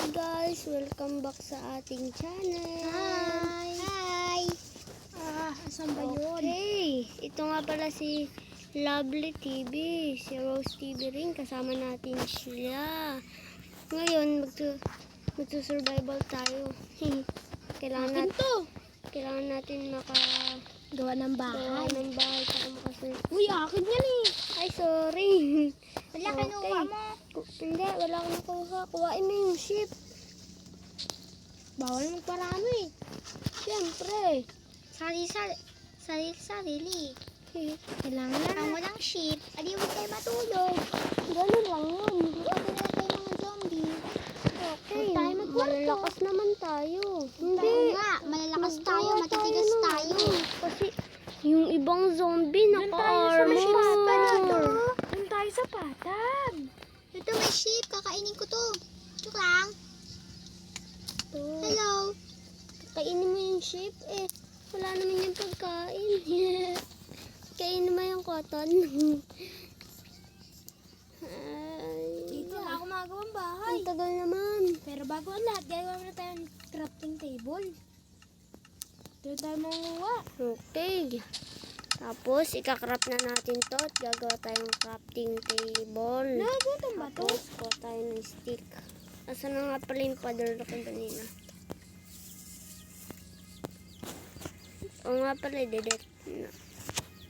guys! Welcome back sa ating channel! Hi! Hi! Asan ba yun? Okay! Ito nga pala si Lovely TV, si Rose TV rin. Kasama natin sila. Ngayon, magsusurvival tayo. Kailangan natin Gawa ng bahay. para makasurvival. Uy, akin yan eh. Ay, sorry! Wala kinuha mo. Hindi, wala akong nakuha. Kuhain mo yung ship. Bawal magparano eh. Siyempre. Sarili. Kailangan lang. Ang walang sheep. Adi huwag tayo matulog. Ganun lang yun. Hindi na tayo mga zombie. Okay. Huwag tayo magkwarto. Malalakas naman tayo. Hindi. nga, malalakas tayo, matitigas tayo. Kasi yung ibang zombie naka-armor. Doon tayo sa patag. Ito may sheep, kakainin ko to. Joke lang. Hello. Kainin mo yung sheep. Wala naman yung pagkain. Kainin mo yung cotton. Dito na ako magawang bahay. Ang tagal naman. Pero bago ang lahat, gagawa na tayo ng crafting table. Ito tayo manguha. Okay. Tapos, ikakrap na natin to at gagawa tayong crafting table. Nagutom ba to? Tapos, kuha tayo ng stick. Asan na nga pala yung paddle ko kanina? O nga pala, dedet na.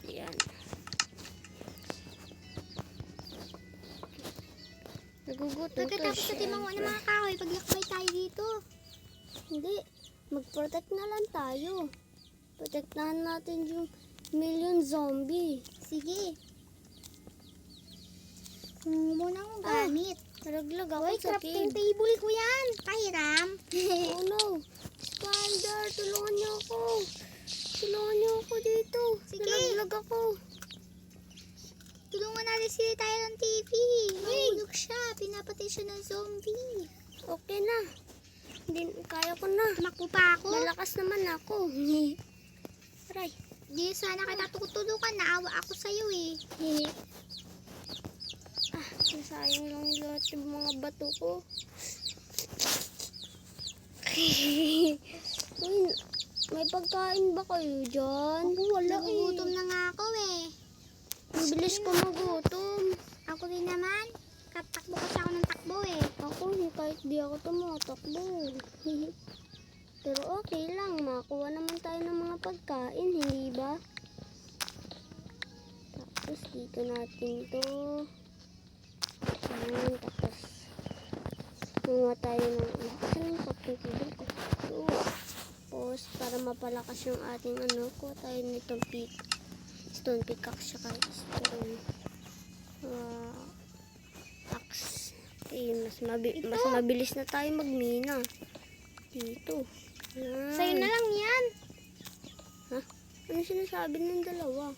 Yan. Nagugutom to Pagkatapos siya. natin manguha ng mga kahoy, paglakbay tayo dito. Hindi. Mag-protect na lang tayo. Protektahan natin yung million zombie. Sige. Kung muna akong gamit. Naraglag ako Uy, sa crafting cave. table ko yan. Pahiram. Oh no. Spider, tulungan niyo ako. Tulungan niyo ako dito. Sige. Naraglag ako. Tulungan natin si tayo ng TV. Mahulog siya. Pinapatay siya ng zombie. Okay na. Hindi, kaya ko na. Tumakbo pa ako. Malakas naman ako. Aray. Di sana kita tutulukan. Naawa ako sa'yo eh. Nasayang lang lahat yung mga bato ko. Uy, may pagkain ba kayo dyan? Ako wala eh. Nagugutom na nga ako eh. Mabilis ko magutom. Ako din naman. Katakbo kasi ako ng takbo eh. Ako, kahit di ako tumatakbo. Pero okay lang, makakuha naman tayo ng mga pagkain, hindi ba? Tapos dito natin to. Ayan, tapos kuha tayo ng saan yung cupcake table ko? Tapos para mapalakas yung ating kuha tayo nitong stone pickaxe saka stone axe. Okay, mas mabilis na tayo magmina. Dito. Ayan. Sa'yo na lang yan. Ha? Ano sinasabi ng dalawa?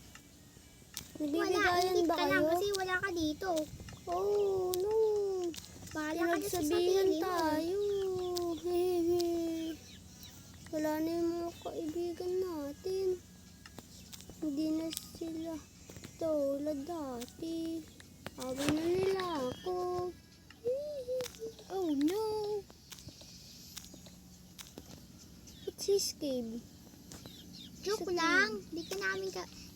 Wala, Nabibigayan init ba ka lang kayo? kasi wala ka dito. Oh, no. Bahala ka na sa Pinagsabihan sarili mo. tayo. Hehe. Wala na yung mga kaibigan natin. Hindi na sila tulad dati. Away na nila ako. Oh no. It's his cave. Joke lang. Di ka namin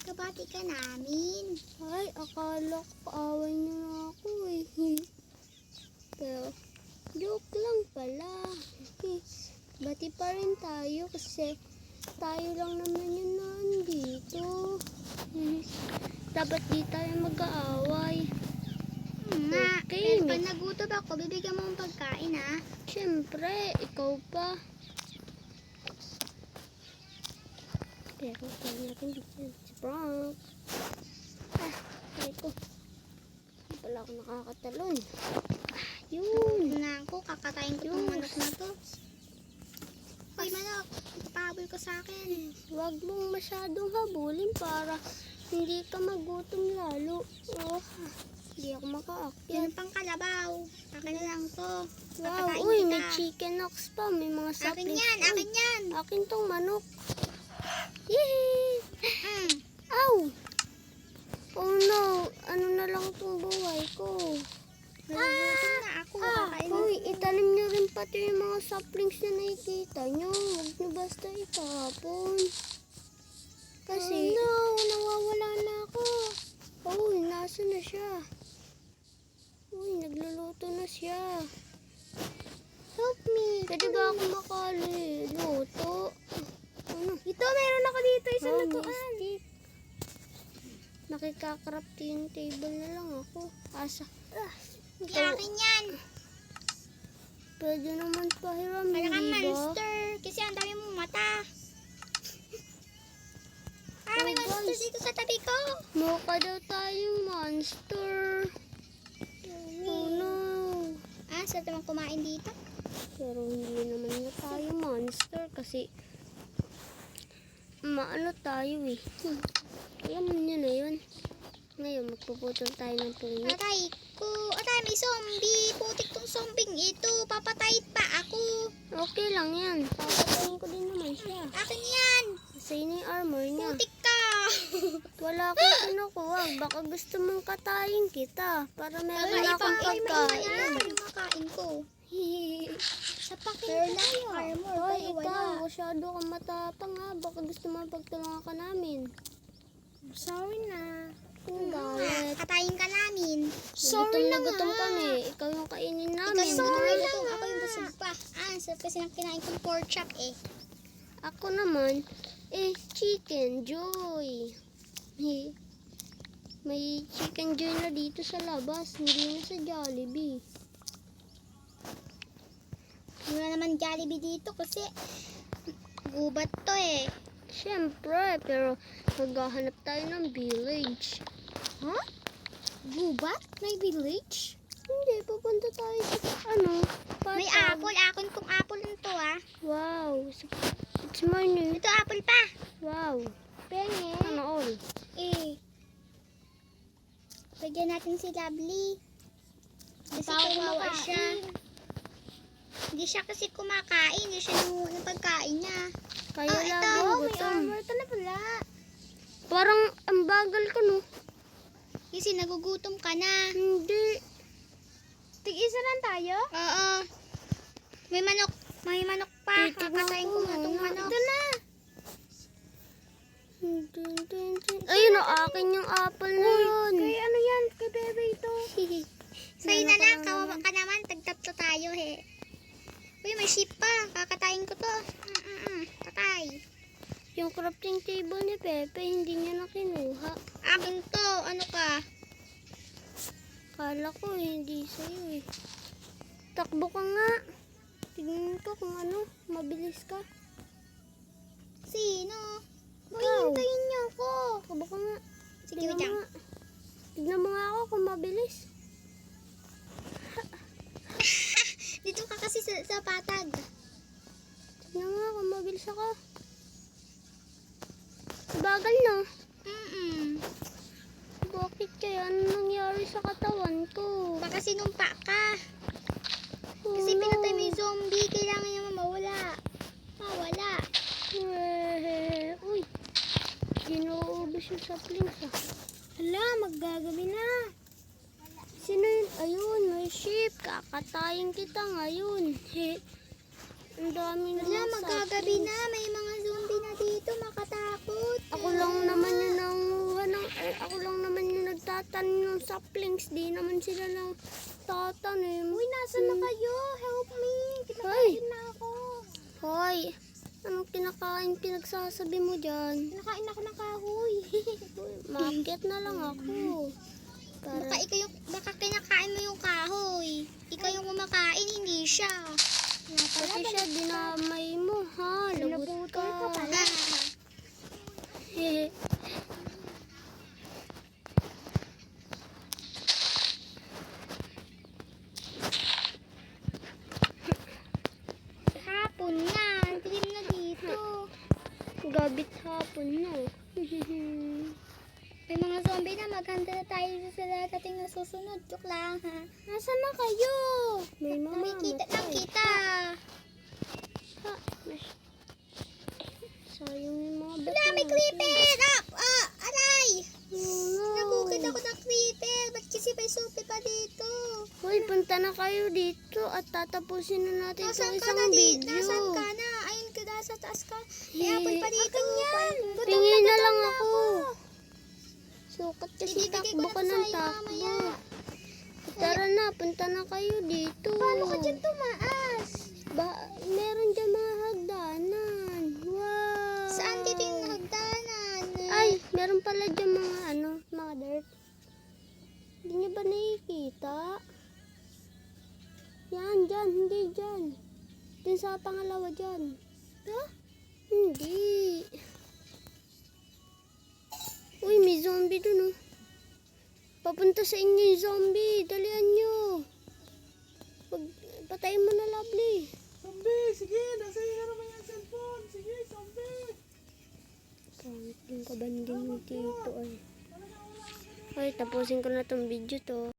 kabati ka namin. Ay, akala ko kaaway niyo na ako eh. Pero, joke lang pala. Bati pa rin tayo kasi tayo lang naman yung nandito. Dapat di tayo mag-aaway. Okay, Pero pag nagutom ako, bibigyan mo ng pagkain ha. Siyempre, ikaw pa. Pero, kaya natin dito. Si Frank. Ay ko. Hindi pala ako nakakatalon. Yun. Na ako, kakatayin ko itong manok na to. Hoy manok, pahabol ko sa akin. Huwag mong masyadong habulin para hindi ka magutom lalo. Oh, hindi ako makaakyat. Yan pang kalabaw. Akin na lang to. Wow, Kakatayin uy, kita. may chicken nugs pa. May mga Akin saplings. yan, Uy, akin yan. Akin tong manok. Yehey! Mm. Ow! Oh no, ano na lang tong buhay ko. Nagugutom na ako. Kakainin Uy, itanim nyo rin pati yung mga saplings na nakikita nyo. Huwag nyo basta itapon. Kasi, Oh no, nawawala na ako. uy, nasa na siya? Uy, nagluluto na siya. Help me. Pwede ba ako makaliluto? Ano? Ito, meron ako dito. Isang Oh, lutuan. mystic. Nakika-crafting table na lang ako. Asa? Hindi akin yan. Pwede naman pahiram, Para kang hindi ba? monster. Kasi ang dami mong mata. May Oh, monster guys. dito sa tabi ko. Mukha daw tayong monster. Oh no. Sarap naman kumain dito. Pero hindi naman na tayo monster kasi maano tayo eh. Alam nyo na yun. Ngayon, magpuputol tayo ng punit. Aray ko. Aray, may zombie. Putik tong zombie ito. Papatayin pa ako. Okay lang yan. Papatayin ko din naman siya. Akin yan. Kasi yun yung armor niya. Putik ka. Wala akong kinukuha. Baka gusto mong katayin kita. Para meron akong pagkain. Yung makain ko. Sapakin Pero ko tayo. Armor. Hoy, Kayo ikaw, wala. masyado kang matapang ha. Baka gusto mo pagtulungan ka namin. Sorry na. Kung galit. Katayin ka namin. Gutom na gutom kami. Ikaw yung kainin namin. Sorry na nga. Ako yung busog pa. Sarap kasi ng kinain kong pork chop eh. Ako naman, chicken joy. May chicken joy na dito sa labas. Hindi na sa Jollibee. Wala naman Jollibee dito kasi gubat to eh. Siyempre, pero maghahanap tayo ng village. Huh? Gubat? May village? Hindi, pupunta tayo sa May patag. apple. Akon kong apple nito ah. Wow, it's morning. Ito apple pa. Wow, Penge. ano all? Lagyan natin si Lovely. Kasi Kawawa kumakain siya. Hindi siya kasi kumakain. Hindi siya nangunguha ng pagkain niya. Kaya ito. laging May gutom. armor ka na pala. Parang ang bagal ko, no? Kasi nagugutom ka na. Hindi. Tig-isa lang tayo? Oo. May manok. May manok pa. Titignan Kakatayin ko ko nga itong muna. manok. Ito na. Ayun, akin yung apple na yun. Kay ano yan? Kay bebe ito. Sa'yo na lang. Kawawa ka naman. Tagtapto tayo he. Uy, may sheep pa. Kakatayin ko to. Patay. Yung crafting table ni Pepe, hindi niya na kinuha. Akin to. Ano ka? Kala ko hindi sa'yo eh. Takbo ka nga. Tignan ko kung mabilis ka. Sino? Uy, Ikaw. hintayin niyo ako. Takbo ka nga. Sige, Tignan wait mo lang. nga. Tignan mo nga ako kung mabilis. Dito ka kasi sa patag. Tignan mo nga kung mabilis ako. Bagal na. Bakit kaya? Ano nangyari sa katawan ko? Baka sinumpa ka. Kasi Oh, no. pinatay mo yung zombie. Kailangan niya mawala. Mawala. Uy, ginuubos yung saplings ah. Hala, maggagabi na. Sino yun? Ayun, may sheep. Kakatayin kita ngayon. Ang dami na Hala, maggagabi na. May mga zombie na dito. Makatakot. Ako lang naman yung nanguha ng... ako lang naman yung nagtatanim ng saplings. Di naman sila lang tatanim. Uy, nasan na kayo? Help me. Hoy. Kinakain na ako. Hoy, anong kinakain pinagsasabi mo dyan? Kinakain ako ng kahoy. Market na lang ako. Para... Baka kinakain mo yung kahoy. Ikaw yung kumakain, hindi siya. Pati siya, dinamay mo, ha? Lagot ka. ka pala. Hehe. Hapon na. Dilim na dito. Gabit hapon, no? May mga zombie na. Maghanda na tayo sa darating na susunod. Joke lang ha. Nasaan na kayo? May Nakikita lang mamamatay. kita. Ha, sayang yung mga bato. Wala, may creeper! Aray! No. Nabukid ako ng creeper. Ba't kasi may zombie pa dito? Hoy, punta punta na kayo dito at tatapusin na natin itong Nasaan ka isang na video. Nasaan ka na? Ayun ka nasa taas ka. May Eh, apple pa dito. Gutom Tingin na lang gutom ako. Sukat kasi Ibibigay takbo ko ka na to ng sa'yo takbo. mamaya. Tara na, punta na kayo dito. Paano ka dyan tumaas? Meron dyan mga hagdanan. Wow. Saan dito yung hagdanan? Ay, meron pala dyan mga mga dirt. Hindi niyo ba nakikita? Yan, dyan, hindi dyan. Dun sa pangalawa dyan. Huh? Hindi. Uy, may zombie dun oh. Papunta sa inyo yung zombie. Dalian nyo. Patayin mo na, Lovely. Zombie, sige, nasa iyo na naman yung cellphone. Sige, zombie. Pangit yung kabanding mo dito ay. Ay, tapusin ko na tong video to.